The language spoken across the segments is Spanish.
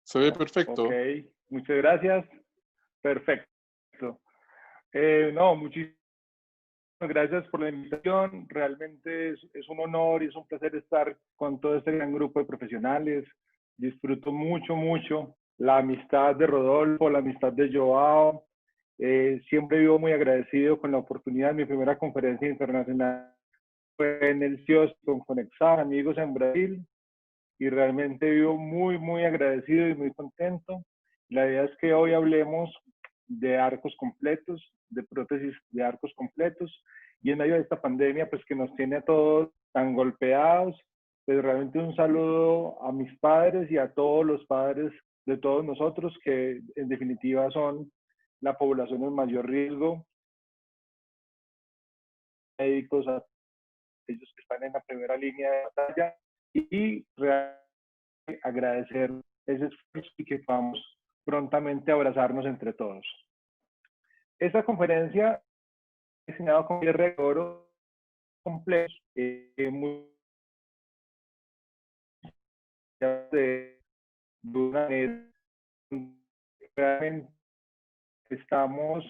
Se ve Ok, perfecto. muchas gracias. Perfecto. No, muchísimas gracias por la invitación. Realmente es un honor y es un placer estar con todo este gran grupo de profesionales. Disfruto mucho, mucho la amistad de Rodolfo, la amistad de Joao. Siempre vivo muy agradecido con la oportunidad. Mi primera conferencia internacional fue en el CIOS con Conexar, amigos en Brasil. Y realmente vivo muy, muy agradecido y muy contento. La idea es que hoy hablemos de arcos completos, de prótesis de arcos completos, y en medio de esta pandemia, pues que nos tiene a todos tan golpeados, pues realmente un saludo a mis padres y a todos los padres de todos nosotros, que en definitiva son la población en mayor riesgo, médicos, a ellos que están en la primera línea de batalla, y realmente agradecer ese esfuerzo y que podamos prontamente abrazarnos entre todos. Esta conferencia es diseñada con cierre de oro complejo, muy de una manera, realmente estamos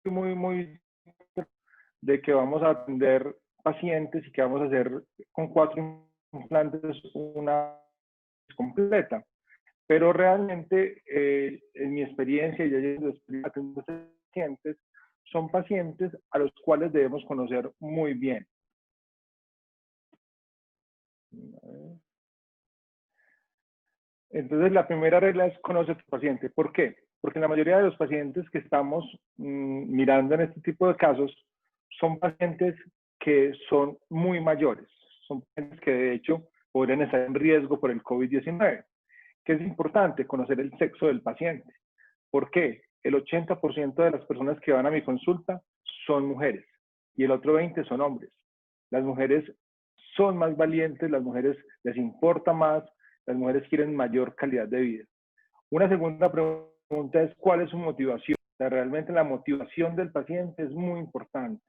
muy de que vamos a atender pacientes y que vamos a hacer con 4 implantes una completa. Pero realmente, en mi experiencia, y yo atendiendo pacientes, son pacientes a los cuales debemos conocer muy bien. Entonces, la primera regla es conocer a tu paciente. ¿Por qué? Porque la mayoría de los pacientes que estamos mirando en este tipo de casos son pacientes que son muy mayores. Son pacientes que de hecho podrían estar en riesgo por el COVID-19. Que es importante conocer el sexo del paciente. ¿Por qué? El 80% de las personas que van a mi consulta son mujeres y el otro 20% son hombres. Las mujeres son más valientes, las mujeres les importa más, las mujeres quieren mayor calidad de vida. Una segunda pregunta es ¿cuál es su motivación? O sea, realmente la motivación del paciente es muy importante.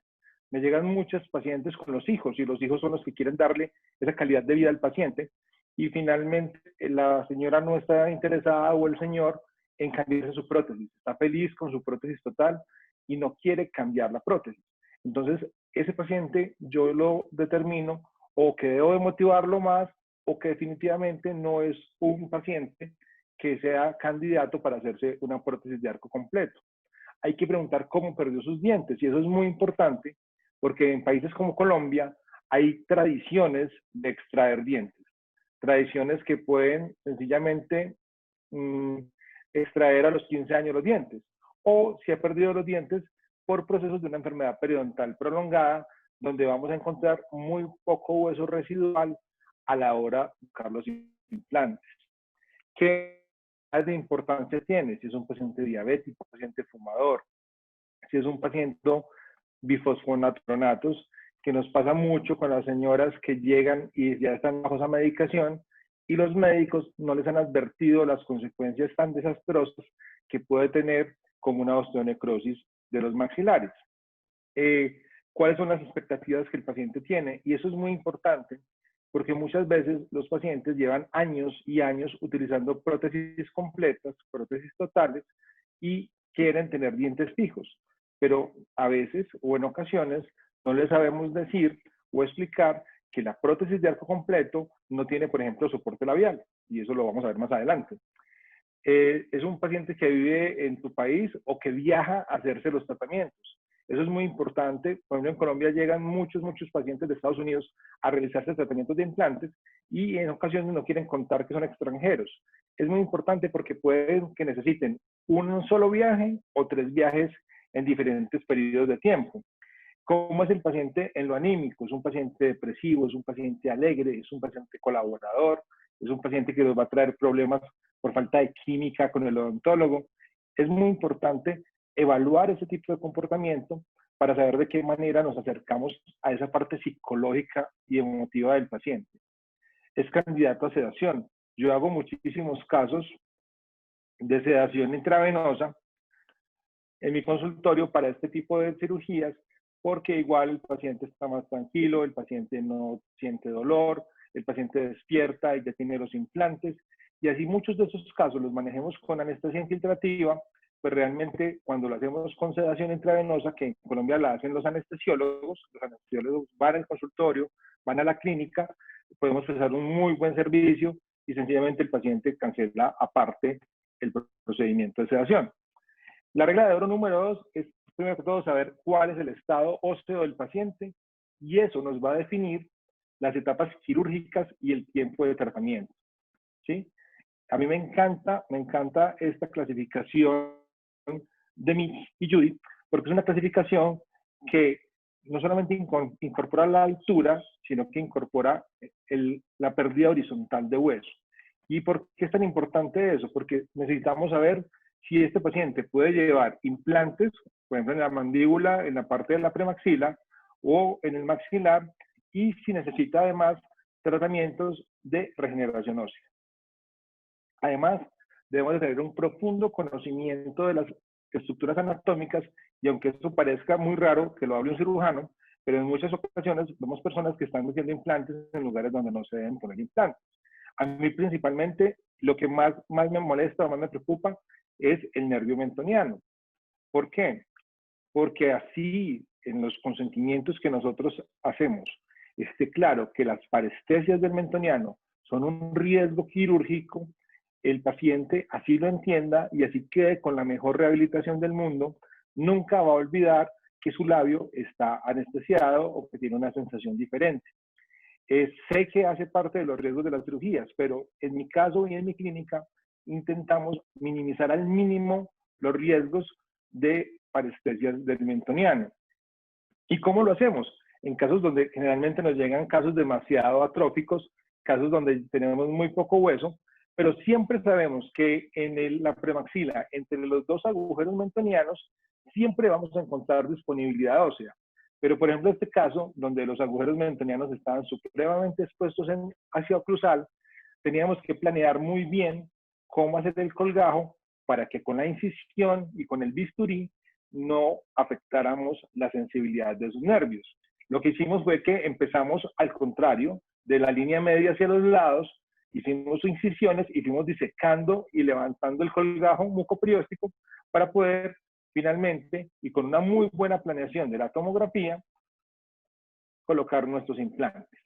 Me llegan muchos pacientes con los hijos y los hijos son los que quieren darle esa calidad de vida al paciente y finalmente la señora no está interesada o el señor en cambiarse su prótesis, está feliz con su prótesis total y no quiere cambiar la prótesis. Entonces, ese paciente yo lo determino o que debo de motivarlo más o que definitivamente no es un paciente que sea candidato para hacerse una prótesis de arco completo. Hay que preguntar cómo perdió sus dientes y eso es muy importante porque en países como Colombia hay tradiciones de extraer dientes, tradiciones que pueden sencillamente extraer a los 15 años los dientes, o si ha perdido los dientes por procesos de una enfermedad periodontal prolongada, donde vamos a encontrar muy poco hueso residual a la hora de buscar los implantes. ¿Qué de importancia tiene? Si es un paciente diabético, un paciente fumador, si es un paciente bifosfonatronatos, que nos pasa mucho con las señoras que llegan y ya están bajo esa medicación y los médicos no les han advertido las consecuencias tan desastrosas que puede tener como una osteonecrosis de los maxilares. ¿Cuáles son las expectativas que el paciente tiene? Y eso es muy importante porque muchas veces los pacientes llevan años y años utilizando prótesis completas, prótesis totales y quieren tener dientes fijos, pero a veces o en ocasiones no les sabemos decir o explicar que la prótesis de arco completo no tiene, por ejemplo, soporte labial, y eso lo vamos a ver más adelante. Es un paciente que vive en tu país o que viaja a hacerse los tratamientos. Eso es muy importante. Por ejemplo, en Colombia llegan muchos pacientes de Estados Unidos a realizarse tratamientos de implantes y en ocasiones no quieren contar que son extranjeros. Es muy importante porque pueden que necesiten un solo viaje o 3 viajes en diferentes periodos de tiempo. ¿Cómo es el paciente en lo anímico? Es un paciente depresivo, es un paciente alegre, es un paciente colaborador, es un paciente que nos va a traer problemas por falta de química con el odontólogo. Es muy importante evaluar ese tipo de comportamiento para saber de qué manera nos acercamos a esa parte psicológica y emotiva del paciente. Es candidato a sedación. Yo hago muchísimos casos de sedación intravenosa en mi consultorio para este tipo de cirugías porque igual el paciente está más tranquilo, el paciente no siente dolor, el paciente despierta y ya tiene los implantes, y así muchos de esos casos los manejemos con anestesia infiltrativa, pues realmente cuando lo hacemos con sedación intravenosa, que en Colombia la hacen los anestesiólogos van al consultorio, van a la clínica, podemos prestar un muy buen servicio y sencillamente el paciente cancela aparte el procedimiento de sedación. La regla de oro número 2 es, primero que todo, saber cuál es el estado óseo del paciente, y eso nos va a definir las etapas quirúrgicas y el tiempo de tratamiento, ¿sí? A mí me encanta esta clasificación de Mitch y Judy, porque es una clasificación que no solamente incorpora la altura, sino que incorpora la pérdida horizontal de hueso. ¿Y por qué es tan importante eso? Porque necesitamos saber si este paciente puede llevar implantes, por ejemplo en la mandíbula, en la parte de la premaxila o en el maxilar, y si necesita además tratamientos de regeneración ósea. Además, debemos de tener un profundo conocimiento de las estructuras anatómicas, y aunque esto parezca muy raro que lo hable un cirujano, pero en muchas ocasiones vemos personas que están metiendo implantes en lugares donde no se deben poner implantes. A mí principalmente lo que más me molesta o más me preocupa es el nervio mentoniano. ¿Por qué? Porque así en los consentimientos que nosotros hacemos esté claro que las parestesias del mentoniano son un riesgo quirúrgico, el paciente así lo entienda y así quede con la mejor rehabilitación del mundo, nunca va a olvidar que su labio está anestesiado o que tiene una sensación diferente. Sé que hace parte de los riesgos de las cirugías, pero en mi caso y en mi clínica intentamos minimizar al mínimo los riesgos de parestesias del mentoniano. ¿Y cómo lo hacemos? En casos donde generalmente nos llegan casos demasiado atróficos, casos donde tenemos muy poco hueso, pero siempre sabemos que en la premaxila, entre los dos agujeros mentonianos, siempre vamos a encontrar disponibilidad ósea. Pero, por ejemplo, este caso, donde los agujeros mentonianos estaban supremamente expuestos hacia oclusal, teníamos que planear muy bien cómo hacer el colgajo para que con la incisión y con el bisturí no afectáramos la sensibilidad de sus nervios. Lo que hicimos fue que empezamos al contrario, de la línea media hacia los lados, hicimos incisiones y fuimos disecando y levantando el colgajo mucoperióstico para poder finalmente, y con una muy buena planeación de la tomografía, colocar nuestros implantes.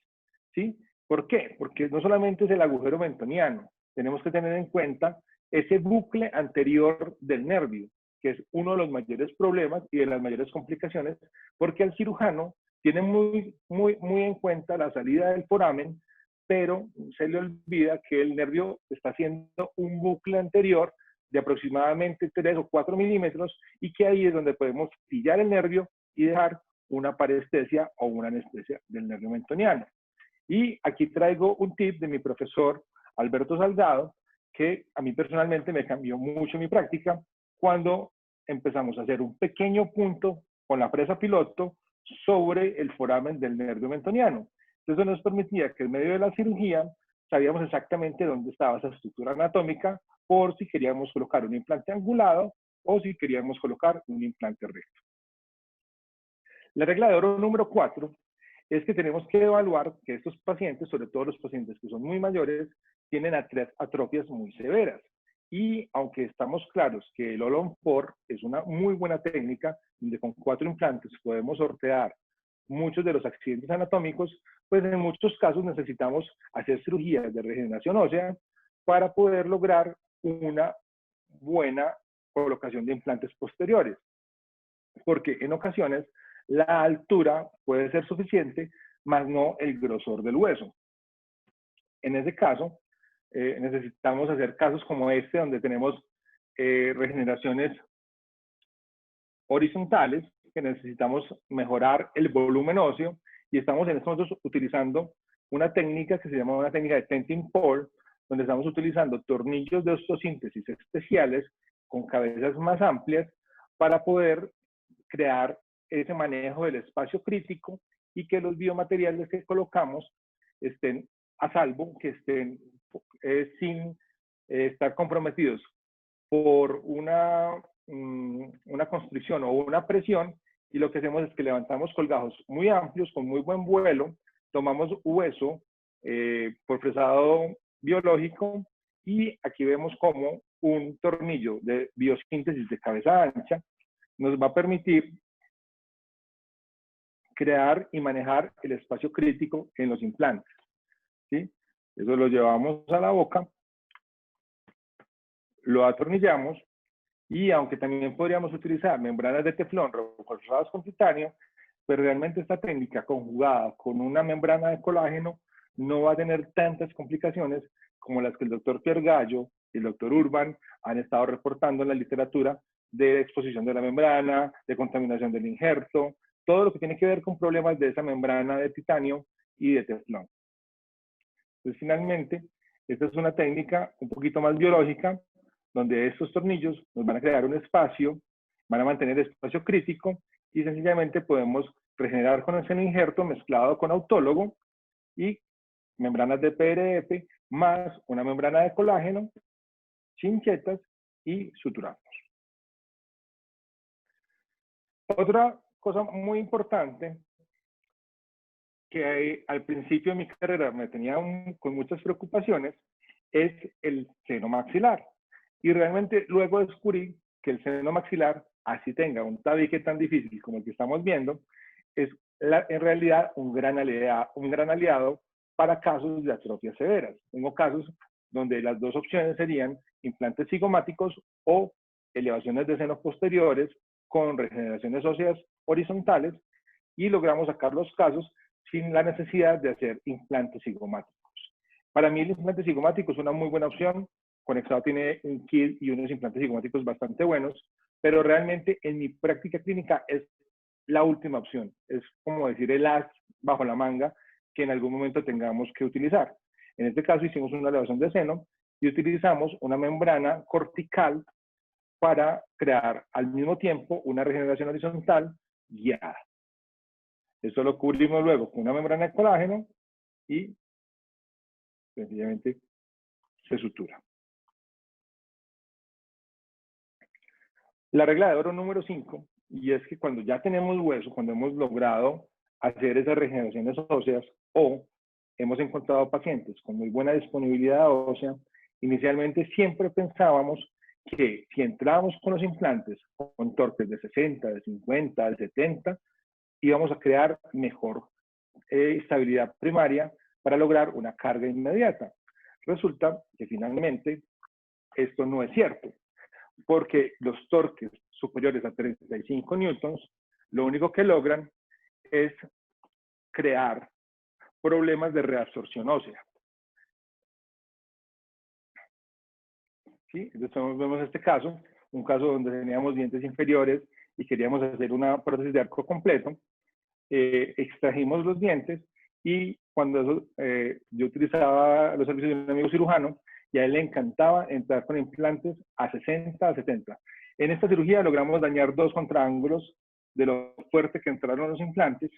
¿Sí? ¿Por qué? Porque no solamente es el agujero mentoniano, tenemos que tener en cuenta ese bucle anterior del nervio, que es uno de los mayores problemas y de las mayores complicaciones, porque el cirujano tiene muy en cuenta la salida del foramen, pero se le olvida que el nervio está haciendo un bucle anterior de aproximadamente 3 o 4 milímetros, y que ahí es donde podemos pillar el nervio y dejar una parestesia o una anestesia del nervio mentoniano. Y aquí traigo un tip de mi profesor Alberto Salgado, que a mí personalmente me cambió mucho mi práctica cuando empezamos a hacer un pequeño punto con la fresa piloto sobre el foramen del nervio mentoniano. Entonces nos permitía que en medio de la cirugía sabíamos exactamente dónde estaba esa estructura anatómica, por si queríamos colocar un implante angulado o si queríamos colocar un implante recto. La regla de oro número 4 es que tenemos que evaluar que estos pacientes, sobre todo los pacientes que son muy mayores, tienen atrofias muy severas. Y aunque estamos claros que el All-on-4 es una muy buena técnica, donde con 4 implantes podemos sortear muchos de los accidentes anatómicos, pues en muchos casos necesitamos hacer cirugías de regeneración ósea para poder lograr una buena colocación de implantes posteriores. Porque en ocasiones la altura puede ser suficiente, más no el grosor del hueso. En ese caso, necesitamos hacer casos como este, donde tenemos regeneraciones horizontales, que necesitamos mejorar el volumen óseo, y estamos en estos momentos utilizando una técnica que se llama una técnica de tenting pole, donde estamos utilizando tornillos de osteosíntesis especiales con cabezas más amplias para poder crear ese manejo del espacio crítico y que los biomateriales que colocamos estén a salvo, que estén sin estar comprometidos por una constricción o una presión, y lo que hacemos es que levantamos colgajos muy amplios con muy buen vuelo, tomamos hueso por fresado biológico, y aquí vemos cómo un tornillo de biosíntesis de cabeza ancha nos va a permitir crear y manejar el espacio crítico en los implantes, ¿sí? Eso lo llevamos a la boca, lo atornillamos, y aunque también podríamos utilizar membranas de teflón reforzadas con titanio, pero realmente esta técnica conjugada con una membrana de colágeno no va a tener tantas complicaciones como las que el doctor Pierre Gallo y el doctor Urban han estado reportando en la literatura de exposición de la membrana, de contaminación del injerto, todo lo que tiene que ver con problemas de esa membrana de titanio y de teflón. Entonces, finalmente, esta es una técnica un poquito más biológica, donde estos tornillos nos van a crear un espacio, van a mantener espacio crítico, y sencillamente podemos regenerar con el seno injerto mezclado con autólogo y membranas de PRF más una membrana de colágeno, chinchetas y suturamos. Otra cosa muy importante que al principio de mi carrera me tenía con muchas preocupaciones es el seno maxilar. Y realmente luego descubrí que el seno maxilar, así tenga un tabique tan difícil como el que estamos viendo, es en realidad un gran aliado para casos de atrofias severas. Tengo casos donde las dos opciones serían implantes cigomáticos o elevaciones de senos posteriores con regeneraciones óseas horizontales, y logramos sacar los casos sin la necesidad de hacer implantes cigomáticos. Para mí el implante cigomático es una muy buena opción. Conexado tiene un kit y unos implantes cigomáticos bastante buenos, pero realmente en mi práctica clínica es la última opción. Es como decir el as bajo la manga que en algún momento tengamos que utilizar. En este caso hicimos una elevación de seno y utilizamos una membrana cortical para crear al mismo tiempo una regeneración horizontal guiada. Eso lo cubrimos luego con una membrana de colágeno y sencillamente se sutura. La regla de oro número 5, y es que cuando ya tenemos hueso, cuando hemos logrado hacer esas regeneraciones óseas o hemos encontrado pacientes con muy buena disponibilidad ósea, inicialmente siempre pensábamos que si entrábamos con los implantes con torques de 60, de 50, de 70, íbamos a crear mejor estabilidad primaria para lograr una carga inmediata. Resulta que finalmente esto no es cierto, porque los torques superiores a 35 newtons lo único que logran es crear problemas de reabsorción ósea. ¿Sí? Entonces vemos este caso, un caso donde teníamos dientes inferiores y queríamos hacer una prótesis de arco completo. Extrajimos los dientes y cuando yo utilizaba los servicios de un amigo cirujano, y a él le encantaba entrar con implantes a 60, a 70. En esta cirugía logramos dañar 2 contraángulos de lo fuerte que entraron los implantes,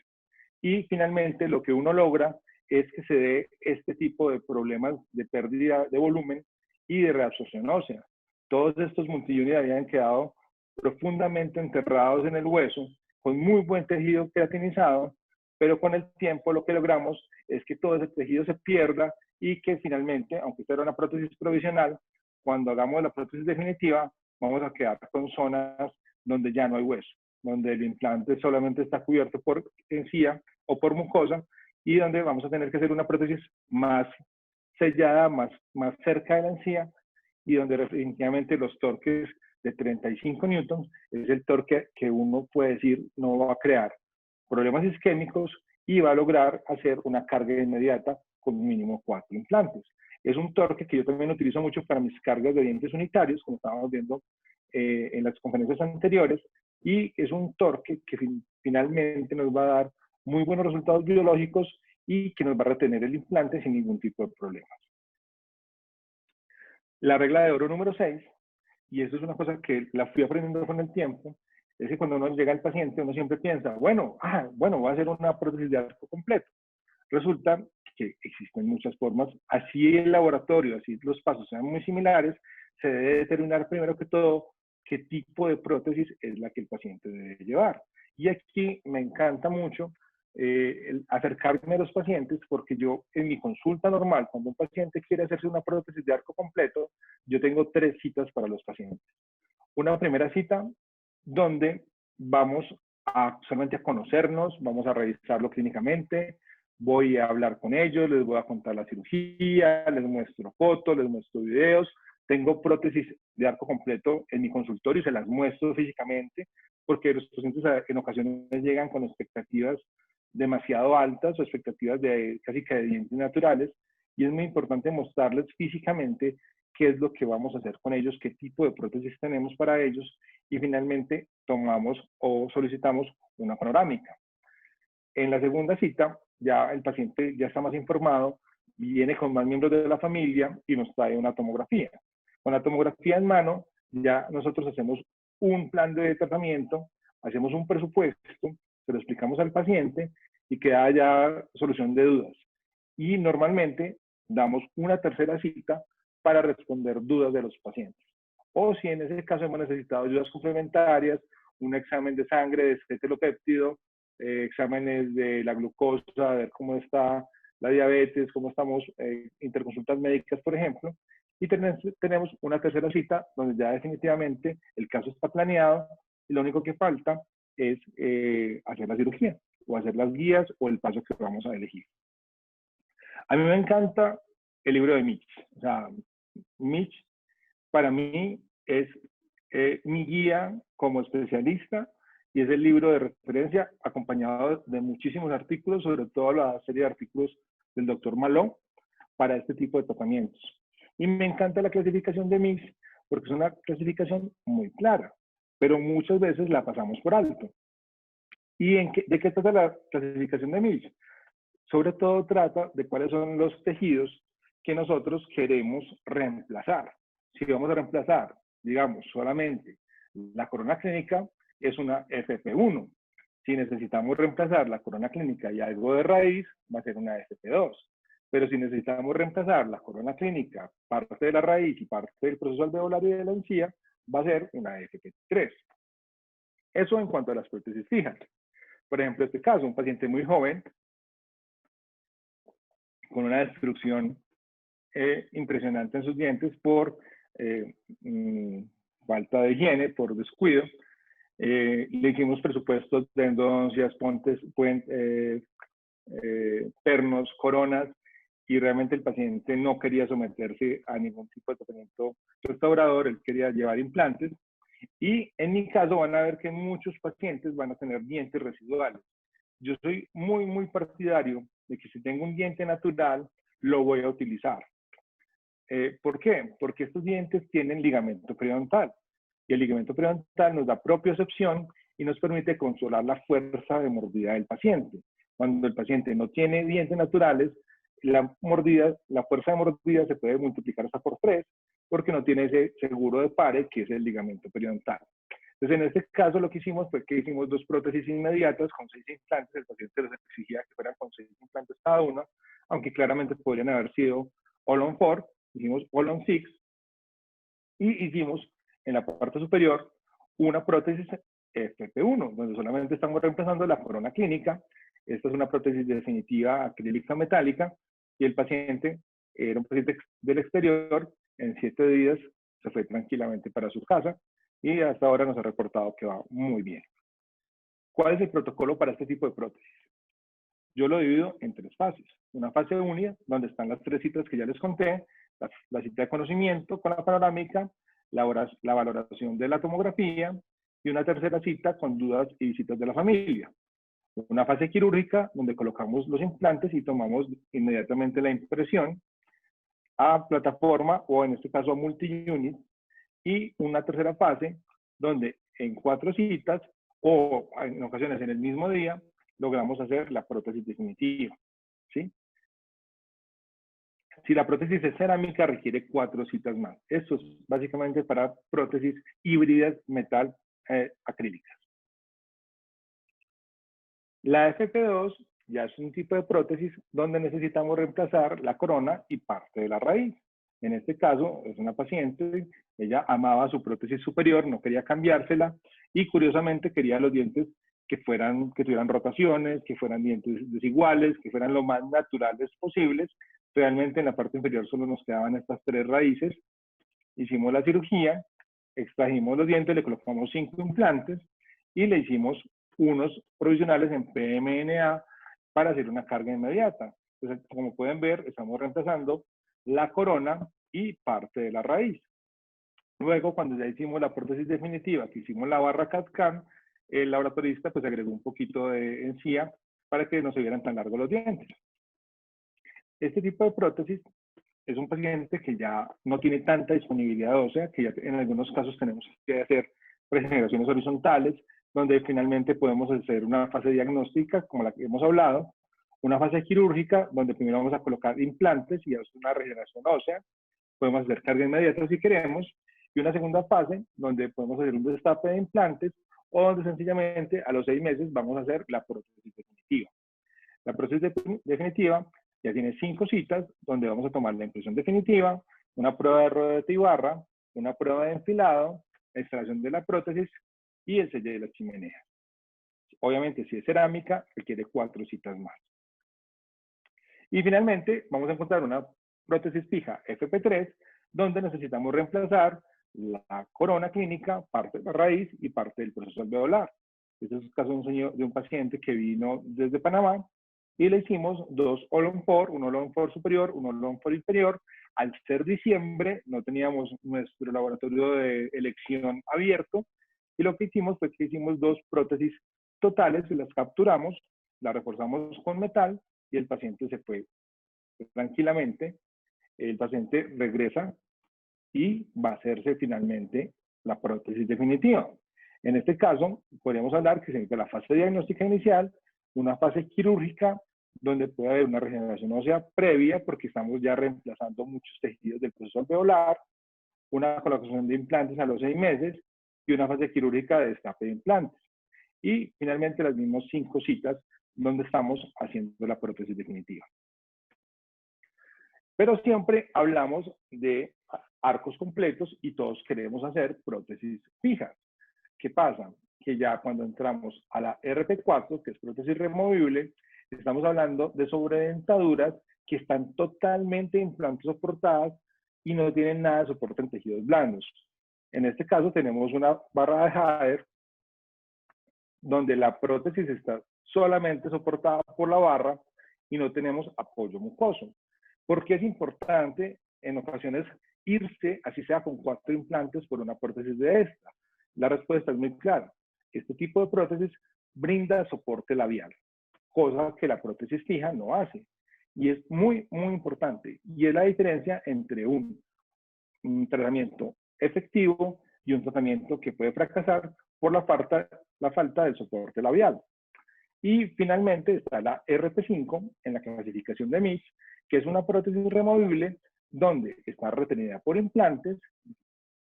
y finalmente lo que uno logra es que se dé este tipo de problemas de pérdida de volumen y de reabsorción ósea. Todos estos multiunit habían quedado profundamente enterrados en el hueso, con muy buen tejido queratinizado, pero con el tiempo lo que logramos es que todo ese tejido se pierda y que finalmente, aunque esta era una prótesis provisional, cuando hagamos la prótesis definitiva, vamos a quedar con zonas donde ya no hay hueso, donde el implante solamente está cubierto por encía o por mucosa, y donde vamos a tener que hacer una prótesis más sellada, más cerca de la encía, y donde definitivamente los torques de 35 newtons es el torque que uno puede decir no va a crear problemas isquémicos y va a lograr hacer una carga inmediata con un mínimo 4 implantes. Es un torque que yo también utilizo mucho para mis cargas de dientes unitarios, como estábamos viendo en las conferencias anteriores, y es un torque que finalmente nos va a dar muy buenos resultados biológicos y que nos va a retener el implante sin ningún tipo de problemas. La regla de oro número 6, y eso es una cosa que la fui aprendiendo con el tiempo, es que cuando uno llega al paciente, uno siempre piensa, bueno, voy a hacer una prótesis de arco completo. Resulta que existen muchas formas, así el laboratorio, así los pasos sean muy similares, se debe determinar primero que todo qué tipo de prótesis es la que el paciente debe llevar. Y aquí me encanta mucho acercarme a los pacientes, porque yo en mi consulta normal, cuando un paciente quiere hacerse una prótesis de arco completo, yo tengo 3 citas para los pacientes. Una primera cita donde vamos solamente a conocernos, vamos a revisarlo clínicamente, voy a hablar con ellos, les voy a contar la cirugía, les muestro fotos, les muestro videos. Tengo prótesis de arco completo en mi consultorio y se las muestro físicamente, porque los pacientes en ocasiones llegan con expectativas demasiado altas o expectativas de casi que de dientes naturales, y es muy importante mostrarles físicamente qué es lo que vamos a hacer con ellos, qué tipo de prótesis tenemos para ellos, y finalmente tomamos o solicitamos una panorámica. En la segunda cita, ya el paciente ya está más informado, viene con más miembros de la familia y nos trae una tomografía. Con la tomografía en mano, ya nosotros hacemos un plan de tratamiento, hacemos un presupuesto, se lo explicamos al paciente y queda ya solución de dudas. Y normalmente damos una tercera cita para responder dudas de los pacientes. O si en ese caso hemos necesitado ayudas complementarias, un examen de sangre, de estetolopéptido, exámenes de la glucosa, ver cómo está la diabetes, cómo estamos, interconsultas médicas, por ejemplo, y tenemos una tercera cita donde ya definitivamente el caso está planeado y lo único que falta es hacer la cirugía o hacer las guías o el paso que vamos a elegir. A mí me encanta el libro de Mitch. O sea, Mitch para mí es mi guía como especialista y es el libro de referencia acompañado de muchísimos artículos, sobre todo la serie de artículos del doctor Malone para este tipo de tratamientos. Y me encanta la clasificación de Mitch porque es una clasificación muy clara, pero muchas veces la pasamos por alto. ¿Y de qué trata la clasificación de Mitch? Sobre todo trata de cuáles son los tejidos que nosotros queremos reemplazar. Si vamos a reemplazar, digamos, solamente la corona clínica, es una FP1. Si necesitamos reemplazar la corona clínica y algo de raíz, va a ser una FP2. Pero si necesitamos reemplazar la corona clínica, parte de la raíz y parte del proceso alveolario y de la encía, va a ser una FP3. Eso en cuanto a las prótesis fijas. Por ejemplo, este caso, un paciente muy joven, con una destrucción impresionante en sus dientes por falta de higiene, por descuido. Le hicimos presupuestos de endodoncias, pernos, coronas, y realmente el paciente no quería someterse a ningún tipo de tratamiento restaurador, él quería llevar implantes. Y en mi caso van a ver que muchos pacientes van a tener dientes residuales. Yo soy muy, muy partidario de que si tengo un diente natural, lo voy a utilizar. ¿Por qué? Porque estos dientes tienen ligamento periodontal. Y el ligamento periodontal nos da propiocepción y nos permite controlar la fuerza de mordida del paciente. Cuando el paciente no tiene dientes naturales, la fuerza de mordida se puede multiplicar hasta por 3 porque no tiene ese seguro de pare que es el ligamento periodontal. Entonces, en este caso lo que hicimos fue que hicimos 2 prótesis inmediatas con 6 implantes. El paciente les exigía que fueran con 6 implantes cada uno, aunque claramente podrían haber sido All-on 4, hicimos All-on 6, y hicimos en la parte superior una prótesis FP1, donde solamente estamos reemplazando la corona clínica. Esta es una prótesis definitiva acrílica metálica, y el paciente era un paciente del exterior, en 7 días se fue tranquilamente para su casa, y hasta ahora nos ha reportado que va muy bien. ¿Cuál es el protocolo para este tipo de prótesis? Yo lo divido en 3 fases. Una fase única, donde están las 3 citas que ya les conté, la cita de conocimiento con la panorámica, la valoración de la tomografía, y una tercera cita con dudas y visitas de la familia. Una fase quirúrgica, donde colocamos los implantes y tomamos inmediatamente la impresión a plataforma o en este caso a multi-unit, y una tercera fase donde en 4 citas o en ocasiones en el mismo día logramos hacer la prótesis definitiva, ¿sí? Si la prótesis es cerámica, requiere 4 citas más. Esto es básicamente para prótesis híbridas metal acrílicas. La FP2 ya es un tipo de prótesis donde necesitamos reemplazar la corona y parte de la raíz. En este caso, es una paciente, ella amaba su prótesis superior, no quería cambiársela y curiosamente quería los dientes que tuvieran rotaciones, que fueran dientes desiguales, que fueran lo más naturales posibles. Realmente en la parte inferior solo nos quedaban estas 3 raíces. Hicimos la cirugía, extrajimos los dientes, le colocamos 5 implantes y le hicimos unos provisionales en PMNA para hacer una carga inmediata. Entonces, como pueden ver, estamos reemplazando la corona y parte de la raíz. Luego, cuando ya hicimos la prótesis definitiva, que hicimos la barra CAD/CAM, el laboratorista pues agregó un poquito de encía para que no se vieran tan largos los dientes. Este tipo de prótesis es un paciente que ya no tiene tanta disponibilidad ósea, que ya en algunos casos tenemos que hacer regeneraciones horizontales, donde finalmente podemos hacer una fase diagnóstica, como la que hemos hablado, una fase quirúrgica, donde primero vamos a colocar implantes y hacer una regeneración ósea, podemos hacer carga inmediata si queremos, y una segunda fase, donde podemos hacer un destape de implantes, o donde sencillamente a los 6 meses vamos a hacer la prótesis definitiva. La prótesis definitiva ya tiene 5 citas, donde vamos a tomar la impresión definitiva, una prueba de rodete y barra, una prueba de enfilado, la instalación de la prótesis y el sello de la chimenea. Obviamente, si es cerámica, requiere 4 citas más. Y finalmente, vamos a encontrar una prótesis fija FP3, donde necesitamos reemplazar la corona clínica, parte de la raíz y parte del proceso alveolar. Este es el caso de un paciente que vino desde Panamá y le hicimos 2 All-on-4, un All-on-4 superior, un All-on-4 inferior. Al ser diciembre, no teníamos nuestro laboratorio de elección abierto y lo que hicimos fue que hicimos 2 prótesis totales y las capturamos, las reforzamos con metal y el paciente se fue tranquilamente. El paciente regresa y va a hacerse finalmente la prótesis definitiva. En este caso, podríamos hablar que se necesita la fase diagnóstica inicial, una fase quirúrgica, donde puede haber una regeneración ósea previa, porque estamos ya reemplazando muchos tejidos del proceso alveolar, una colocación de implantes a los 6 meses y una fase quirúrgica de destape de implantes. Y finalmente las mismas 5 citas donde estamos haciendo la prótesis definitiva. Pero siempre hablamos de arcos completos y todos queremos hacer prótesis fijas. ¿Qué pasa? Que ya cuando entramos a la RP4, que es prótesis removible, estamos hablando de sobredentaduras que están totalmente implantes soportadas y no tienen nada de soporte en tejidos blandos. En este caso tenemos una barra de Hader donde la prótesis está solamente soportada por la barra y no tenemos apoyo mucoso. ¿Por qué es importante en ocasiones irse, así sea con 4 implantes, por una prótesis de esta? La respuesta es muy clara. Este tipo de prótesis brinda soporte labial, cosa que la prótesis fija no hace. Y es muy, muy importante. Y es la diferencia entre un tratamiento efectivo y un tratamiento que puede fracasar por la falta del soporte labial. Y finalmente está la RP5 en la clasificación de MIS, que es una prótesis removible donde está retenida por implantes,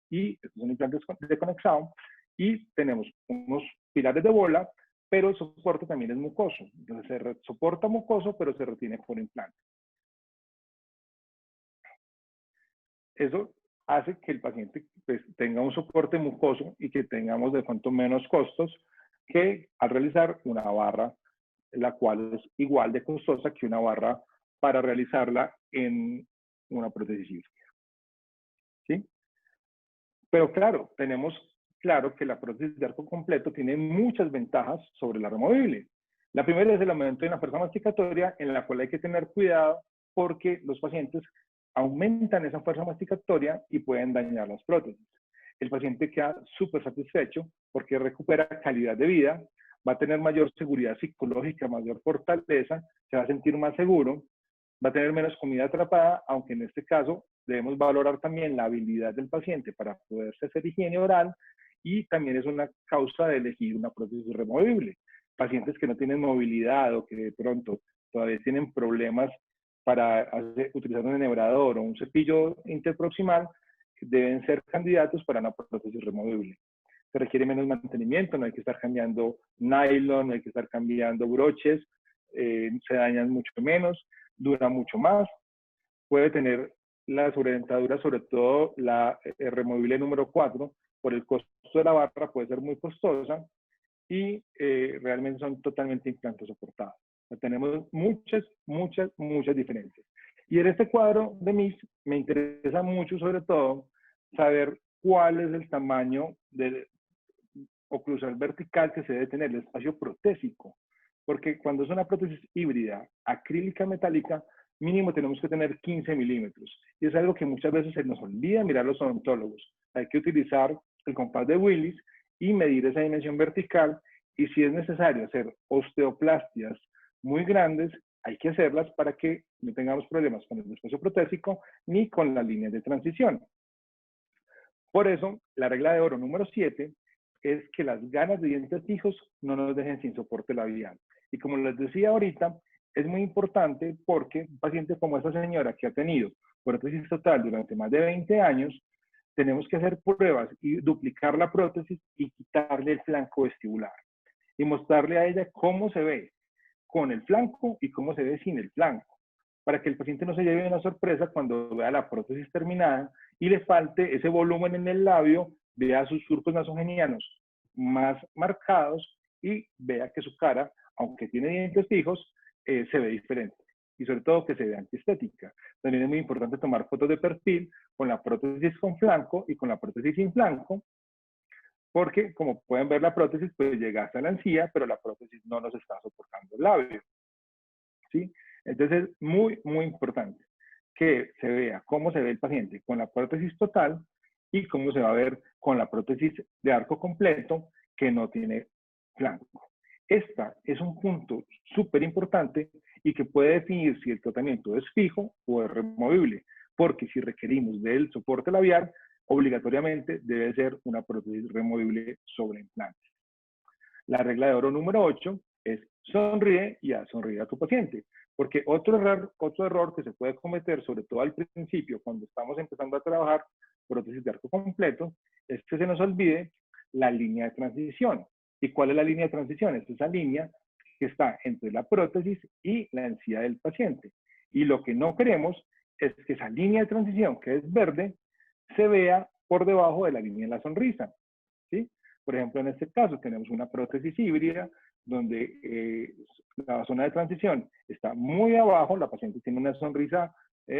y estos son implantes de Conexão, y tenemos unos pilares de bola, pero el soporte también es mucoso. Entonces se soporta mucoso, pero se retiene por implante. Eso hace que el paciente pues, tenga un soporte mucoso y que tengamos de pronto menos costos que al realizar una barra, la cual es igual de costosa que una barra para realizarla en una prótesis quirúrgica. ¿Sí? Pero claro, tenemos claro que la prótesis de arco completo tiene muchas ventajas sobre la removible. La primera es el aumento de la fuerza masticatoria, en la cual hay que tener cuidado porque los pacientes aumentan esa fuerza masticatoria y pueden dañar las prótesis. El paciente queda súper satisfecho porque recupera calidad de vida, va a tener mayor seguridad psicológica, mayor fortaleza, se va a sentir más seguro, va a tener menos comida atrapada, aunque en este caso debemos valorar también la habilidad del paciente para poderse hacer higiene oral y también es una causa de elegir una prótesis removible. Pacientes que no tienen movilidad o que de pronto todavía tienen problemas para utilizar un enhebrador o un cepillo interproximal, deben ser candidatos para una prótesis removible. Se requiere menos mantenimiento, no hay que estar cambiando nylon, no hay que estar cambiando broches, se dañan mucho menos, dura mucho más, puede tener la sobredentadura, sobre todo la removible número 4, por el costo de la barra puede ser muy costosa, y realmente son totalmente implantes soportados. O sea, tenemos muchas diferencias. Y en este cuadro de MIS me interesa mucho, sobre todo, saber cuál es el tamaño oclusal vertical que se debe tener, el espacio protésico. Porque cuando es una prótesis híbrida, acrílica metálica, mínimo tenemos que tener 15 milímetros. Y es algo que muchas veces se nos olvida mirar los odontólogos. Hay que utilizar el compás de Willis y medir esa dimensión vertical. Y si es necesario hacer osteoplastias muy grandes, hay que hacerlas para que no tengamos problemas con el espacio protésico ni con las líneas de transición. Por eso, la regla de oro número 7 es que las ganas de dientes fijos no nos dejen sin soporte labial. Y como les decía ahorita, es muy importante porque un paciente como esta señora que ha tenido prótesis total durante más de 20 años, tenemos que hacer pruebas y duplicar la prótesis y quitarle el flanco vestibular. Y mostrarle a ella cómo se ve con el flanco y cómo se ve sin el flanco, para que el paciente no se lleve una sorpresa cuando vea la prótesis terminada y le falte ese volumen en el labio, vea sus surcos nasogenianos más marcados y vea que su cara, aunque tiene dientes fijos, se ve diferente. Y sobre todo que se vea antiestética. También es muy importante tomar fotos de perfil con la prótesis con flanco y con la prótesis sin flanco, porque como pueden ver la prótesis pues llega hasta la encía, pero la prótesis no nos está soportando el labio. ¿Sí? Entonces es muy importante que se vea cómo se ve el paciente con la prótesis total y cómo se va a ver con la prótesis de arco completo que no tiene flanco. Esta es un punto súper importante y que puede definir si el tratamiento es fijo o es removible, porque si requerimos del soporte labial, obligatoriamente debe ser una prótesis removible sobre implantes. La regla de oro número 8 es sonríe y haz sonreír a tu paciente. Porque otro error que se puede cometer, sobre todo al principio, cuando estamos empezando a trabajar prótesis de arco completo, es que se nos olvide la línea de transición. ¿Y cuál es la línea de transición? Es esa línea que está entre la prótesis y la encía del paciente. Y lo que no queremos es que esa línea de transición, que es verde, se vea por debajo de la línea de la sonrisa. ¿Sí? Por ejemplo, en este caso tenemos una prótesis híbrida donde la zona de transición está muy abajo, la paciente tiene una sonrisa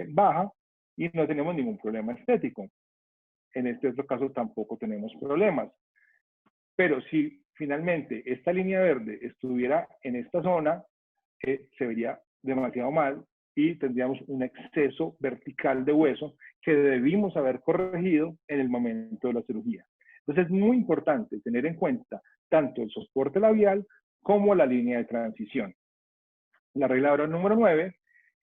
baja y no tenemos ningún problema estético. En este otro caso tampoco tenemos problemas. Pero si finalmente esta línea verde estuviera en esta zona, se vería demasiado mal y tendríamos un exceso vertical de hueso que debimos haber corregido en el momento de la cirugía. Entonces es muy importante tener en cuenta tanto el soporte labial como la línea de transición. La regla ahora número 9,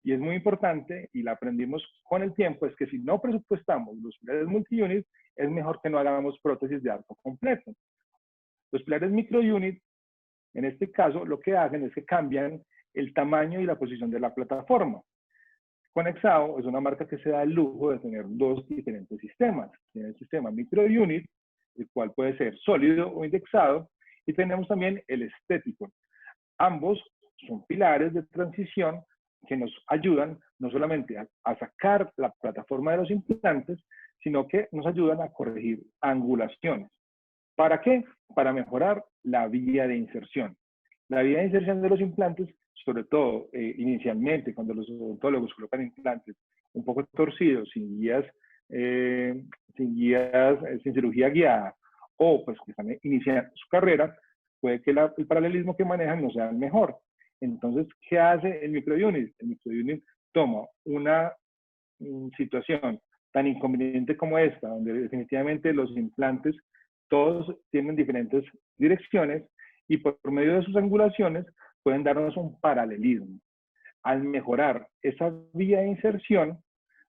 y es muy importante, y la aprendimos con el tiempo, es que si no presupuestamos los pilares multi-unit, es mejor que no hagamos prótesis de arco completo. Los pilares micro-unit, en este caso, lo que hacen es que cambian el tamaño y la posición de la plataforma. Conexao es una marca que se da el lujo de tener dos diferentes sistemas. Tiene el sistema micro-unit, el cual puede ser sólido o indexado, y tenemos también el estético. Ambos son pilares de transición que nos ayudan no solamente a sacar la plataforma de los implantes, sino que nos ayudan a corregir angulaciones. ¿Para qué? Para mejorar la vía de inserción. La vía de inserción de los implantes, sobre todo inicialmente, cuando los odontólogos colocan implantes un poco torcidos, sin cirugía guiada, o pues que están iniciando su carrera, puede que el paralelismo que manejan no sea el mejor. Entonces, ¿qué hace el microunit? El microunit toma una situación tan inconveniente como esta, donde definitivamente los implantes todos tienen diferentes direcciones y por medio de sus angulaciones pueden darnos un paralelismo. Al mejorar esa vía de inserción,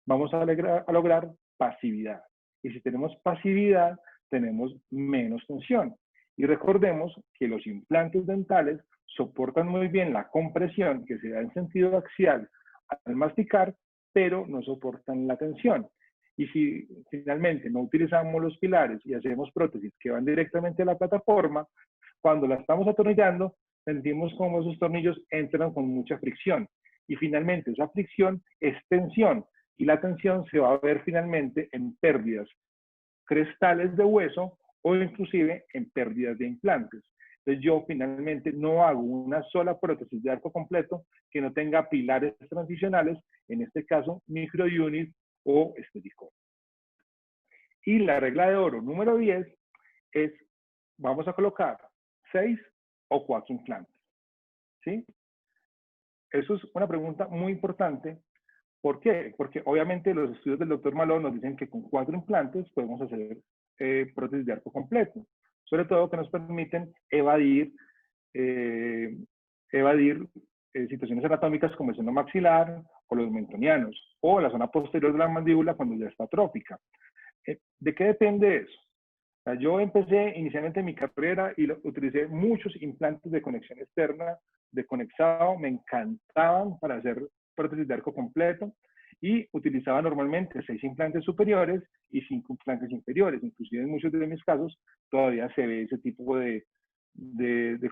vamos a lograr pasividad. Y si tenemos pasividad, tenemos menos tensión. Y recordemos que los implantes dentales soportan muy bien la compresión que se da en sentido axial al masticar, pero no soportan la tensión. Y si finalmente no utilizamos los pilares y hacemos prótesis que van directamente a la plataforma, cuando la estamos atornillando, sentimos como esos tornillos entran con mucha fricción. Y finalmente esa fricción es tensión. Y la tensión se va a ver finalmente en pérdidas crestales de hueso o inclusive en pérdidas de implantes. Entonces yo finalmente no hago una sola prótesis de arco completo que no tenga pilares transicionales, en este caso microunit o estético. Y la regla de oro número 10 es, vamos a colocar 6 o 4 implantes. ¿Sí? Eso es una pregunta muy importante. ¿Por qué? Porque obviamente los estudios del doctor Malone nos dicen que con 4 implantes podemos hacer prótesis de arco completo. Sobre todo que nos permiten evadir situaciones anatómicas como el seno maxilar o los mentonianos, o la zona posterior de la mandíbula cuando ya está atrófica. ¿De qué depende eso? O sea, yo empecé inicialmente mi carrera y utilicé muchos implantes de conexión externa, de conexado, me encantaban para hacer prótesis de arco completo y utilizaba normalmente 6 implantes superiores y 5 implantes inferiores. Inclusive en muchos de mis casos todavía se ve ese tipo de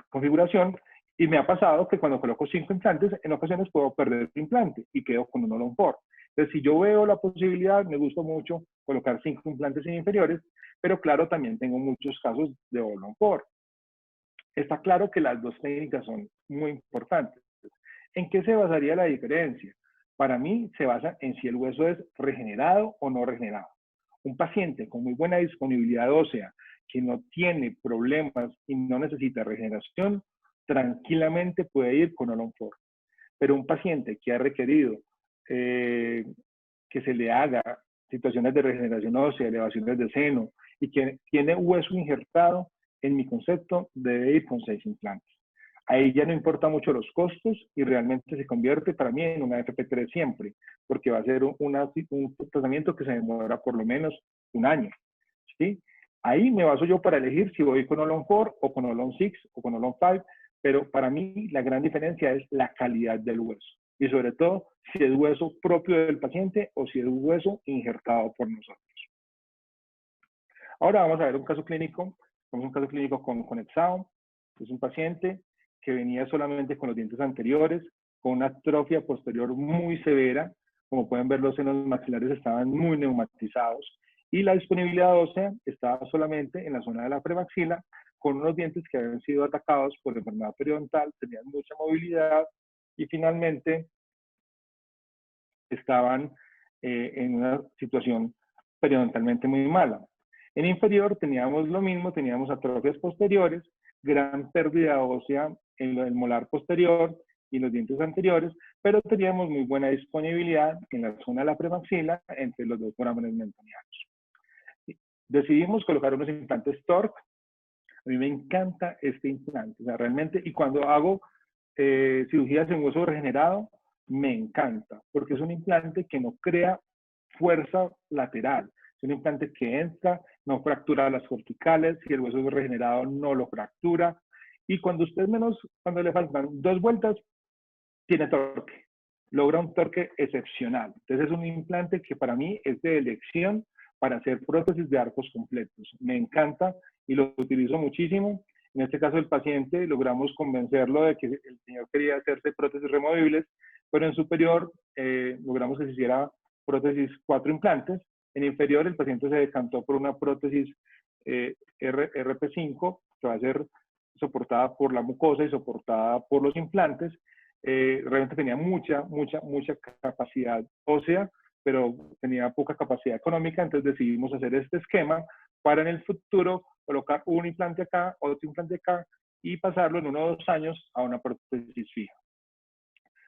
configuración y me ha pasado que cuando coloco 5 implantes, en ocasiones puedo perder el implante y quedo con un All-on 4. Entonces, si yo veo la posibilidad, me gusta mucho colocar 5 implantes inferiores, pero claro, también tengo muchos casos de All-on 4. Está claro que las dos técnicas son muy importantes. ¿En qué se basaría la diferencia? Para mí se basa en si el hueso es regenerado o no regenerado. Un paciente con muy buena disponibilidad ósea, que no tiene problemas y no necesita regeneración, tranquilamente puede ir con All-on 4. Pero un paciente que ha requerido que se le haga situaciones de regeneración ósea, elevaciones de seno y que tiene hueso injertado, en mi concepto, debe ir con 6 implantes. Ahí ya no importa mucho los costos y realmente se convierte para mí en una FP3 siempre, porque va a ser un tratamiento que se demora por lo menos un año. ¿Sí? Ahí me baso yo para elegir si voy con All-on 4 o con All-on 6 o con All-on 5, pero para mí la gran diferencia es la calidad del hueso y sobre todo si es hueso propio del paciente o si es hueso injertado por nosotros. Ahora vamos a ver un caso clínico, con Exao. Es un paciente que venía solamente con los dientes anteriores, con una atrofia posterior muy severa. Como pueden ver, los senos maxilares estaban muy neumatizados y la disponibilidad ósea estaba solamente en la zona de la premaxila, con unos dientes que habían sido atacados por enfermedad periodontal, tenían mucha movilidad y finalmente estaban en una situación periodontalmente muy mala. En inferior teníamos lo mismo, teníamos atrofias posteriores, gran pérdida ósea en el molar posterior y los dientes anteriores, pero teníamos muy buena disponibilidad en la zona de la premaxila entre los dos forámenes mentonianos. Decidimos colocar unos implantes TORQ. A mí me encanta este implante, o sea, realmente, y cuando hago cirugías en hueso regenerado, me encanta, porque es un implante que no crea fuerza lateral. Es un implante que entra, no fractura las corticales, si el hueso es regenerado no lo fractura, y cuando cuando le faltan 2 vueltas, tiene torque, logra un torque excepcional. Entonces es un implante que para mí es de elección para hacer prótesis de arcos completos. Me encanta y lo utilizo muchísimo. En este caso, el paciente logramos convencerlo de que el señor quería hacerse prótesis removibles, pero en superior logramos que se hiciera prótesis 4 implantes. En inferior, el paciente se decantó por una prótesis RP5, que va a ser soportada por la mucosa y soportada por los implantes. Realmente tenía mucha capacidad ósea, pero tenía poca capacidad económica, entonces decidimos hacer este esquema para en el futuro colocar un implante acá, otro implante acá y pasarlo en 1 o 2 años a una prótesis fija.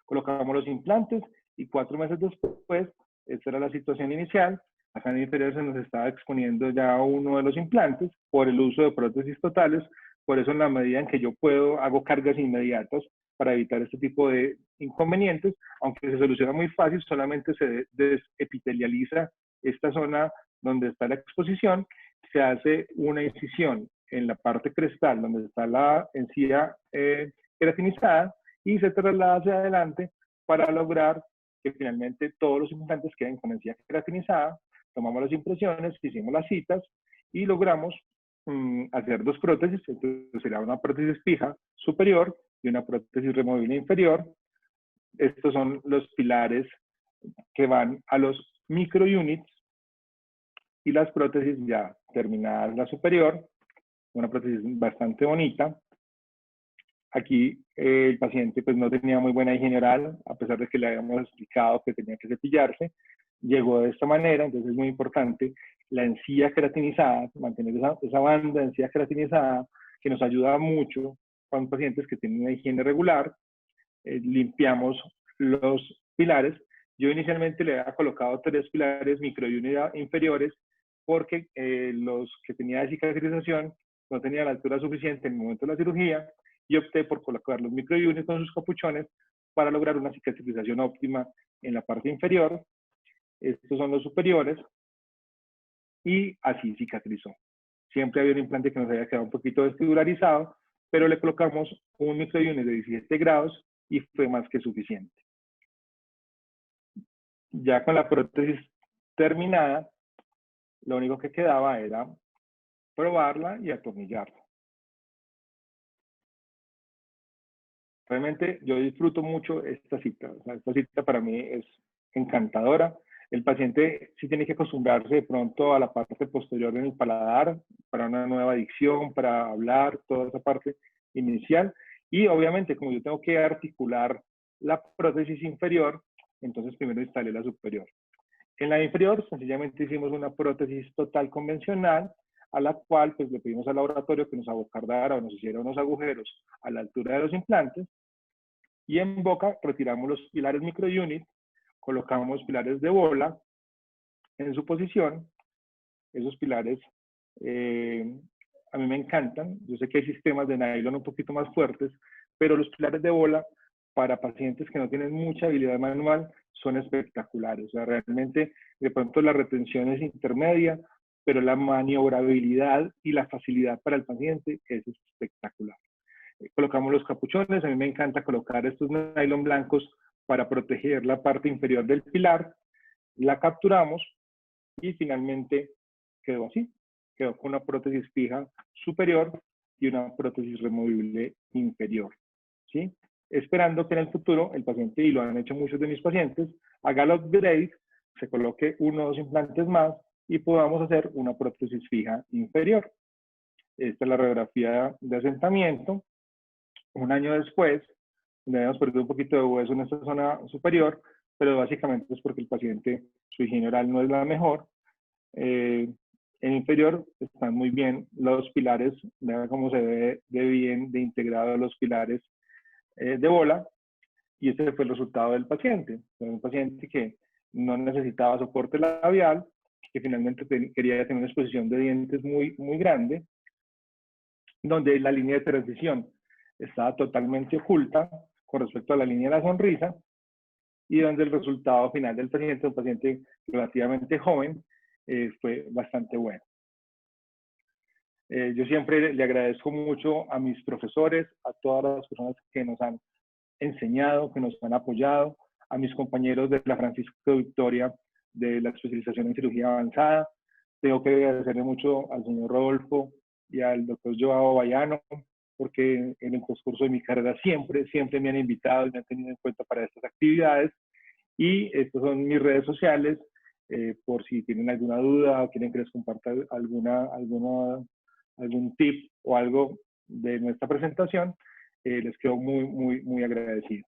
Colocamos los implantes y 4 meses después, esta era la situación inicial, acá en el inferior se nos estaba exponiendo ya uno de los implantes por el uso de prótesis totales, por eso en la medida en que yo puedo, hago cargas inmediatas para evitar este tipo de inconvenientes, aunque se soluciona muy fácil, solamente se desepitelializa esta zona donde está la exposición, se hace una incisión en la parte crestal donde está la encía queratinizada y se traslada hacia adelante para lograr que finalmente todos los implantes queden con encía queratinizada. Tomamos las impresiones, hicimos las citas y logramos hacer 2 prótesis, entonces será una prótesis fija superior y una prótesis removible inferior. Estos son los pilares que van a los microunits y las prótesis ya terminada la superior, una prótesis bastante bonita, Aquí el paciente pues no tenía muy buena higiene oral, a pesar de que le habíamos explicado que tenía que cepillarse. Llegó de esta manera, entonces es muy importante la encía queratinizada, mantener esa banda de encía queratinizada que nos ayuda mucho con pacientes que tienen una higiene regular. Limpiamos los pilares. Yo inicialmente le había colocado 3 pilares microunidad inferiores porque los que tenía de cicatrización no tenía la altura suficiente en el momento de la cirugía y opté por colocar los microunits con sus capuchones para lograr una cicatrización óptima en la parte inferior. Estos son los superiores y así cicatrizó. Siempre había un implante que nos había quedado un poquito desfigurarizado, pero le colocamos un microunit de 17 grados y fue más que suficiente. Ya con la prótesis terminada, lo único que quedaba era probarla y atornillarla. Realmente yo disfruto mucho esta cita. O sea, esta cita para mí es encantadora. El paciente sí tiene que acostumbrarse de pronto a la parte posterior en el paladar para una nueva dicción, para hablar, toda esa parte inicial. Y obviamente, como yo tengo que articular la prótesis inferior, entonces primero instalé la superior. En la inferior, sencillamente hicimos una prótesis total convencional, a la cual pues le pedimos al laboratorio que nos abocardara o nos hiciera unos agujeros a la altura de los implantes. Y en boca retiramos los pilares microunit, colocamos pilares de bola en su posición. Esos pilares a mí me encantan. Yo sé que hay sistemas de nylon un poquito más fuertes, pero los pilares de bola para pacientes que no tienen mucha habilidad manual son espectaculares. O sea, realmente de pronto la retención es intermedia, pero la maniobrabilidad y la facilidad para el paciente es espectacular. Colocamos los capuchones. A mí me encanta colocar estos nylon blancos para proteger la parte inferior del pilar. La capturamos y finalmente quedó así. Quedó con una prótesis fija superior y una prótesis removible inferior. ¿Sí? Esperando que en el futuro el paciente, y lo han hecho muchos de mis pacientes, haga el upgrade, se coloque 1 o 2 implantes más y podamos hacer una prótesis fija inferior. Esta es la radiografía de asentamiento. Un año después, le habíamos perdido un poquito de hueso en esta zona superior, pero básicamente es porque el paciente, su higiene oral no es la mejor. En inferior están muy bien los pilares, vean cómo se ve de bien, de integrado los pilares de bola, y este fue el resultado del paciente. Un paciente que no necesitaba soporte labial, que finalmente quería tener una exposición de dientes muy grande, donde la línea de transición estaba totalmente oculta con respecto a la línea de la sonrisa, y donde el resultado final del paciente, un paciente relativamente joven, fue bastante bueno. Yo siempre le agradezco mucho a mis profesores, a todas las personas que nos han enseñado, que nos han apoyado, a mis compañeros de la Francisco Victoria de la especialización en cirugía avanzada. Tengo que agradecerle mucho al señor Rodolfo y al doctor Joao Bayano, porque en el transcurso de mi carrera siempre me han invitado y me han tenido en cuenta para estas actividades. Y estas son mis redes sociales, por si tienen alguna duda o quieren que les comparta algún tip o algo de nuestra presentación, les quedo muy agradecido.